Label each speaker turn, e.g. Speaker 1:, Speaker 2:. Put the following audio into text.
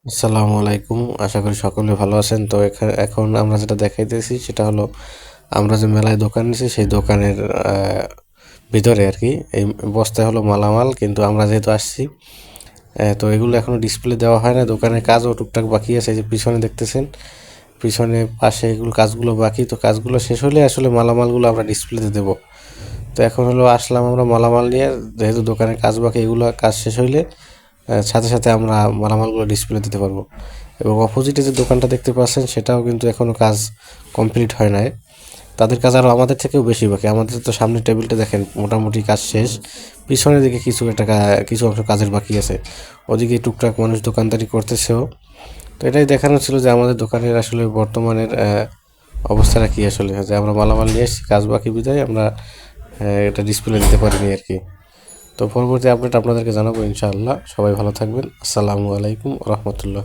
Speaker 1: আসসালামু আলাইকুম। আশা করি সকলে ভালো আছেন। তো এখন আমরা যেটা দেখাইতেছি সেটা হলো আমরা যে মেলায় দোকান নিছি সেই দোকানের ভিতরে আর কি এই বস্তায় হলো মালামাল, কিন্তু আমরা যেহেতু আসছি তো এগুলো এখনো ডিসপ্লে দেওয়া হয় না। দোকানের কাজও টুকটাক বাকি আছে, এই যে পিছনে দেখতেছেন, পিছনে পাশে এগুলো কাজগুলো বাকি। তো কাজগুলো শেষ হলে আসলে মালামালগুলো আমরা ডিসপ্লেতে দেবো। তো এখন হলো আসলাম আমরা মালামাল নিয়ে, যেহেতু দোকানের কাজ বাকি, এগুলো কাজ শেষ হইলে সাথে সাথে আমরা মালামালগুলো ডিসপ্লে দিতে পারবো। এবং অপোজিটে যে দোকানটা দেখতে পাচ্ছেন সেটাও কিন্তু এখনও কাজ কমপ্লিট হয় নাই। তাদের কাজ আরও আমাদের থেকেও বেশি বাকি। আমাদের তো সামনের টেবিলটা দেখেন মোটামুটি কাজ শেষ, পিছনের দিকে কিছু অংশ কাজের বাকি আছে। ওদিকে টুকটাক মানুষ দোকানদারি করতেছেও। তো এটাই দেখানো ছিল যে আমাদের দোকানের আসলে বর্তমানের অবস্থাটা কী, আসলে যে আমরা মালামাল নিয়ে এসেছি, কাজ বাকি বিদায় আমরা এটা ডিসপ্লে দিতে পারিনি আর কি। তো পরবর্তী আপডেট আপনাদেরকে জানাবো ইনশাআল্লাহ। সবাই ভালো থাকবেন। আসসালামু আলাইকুম রহমতুল্লাহ।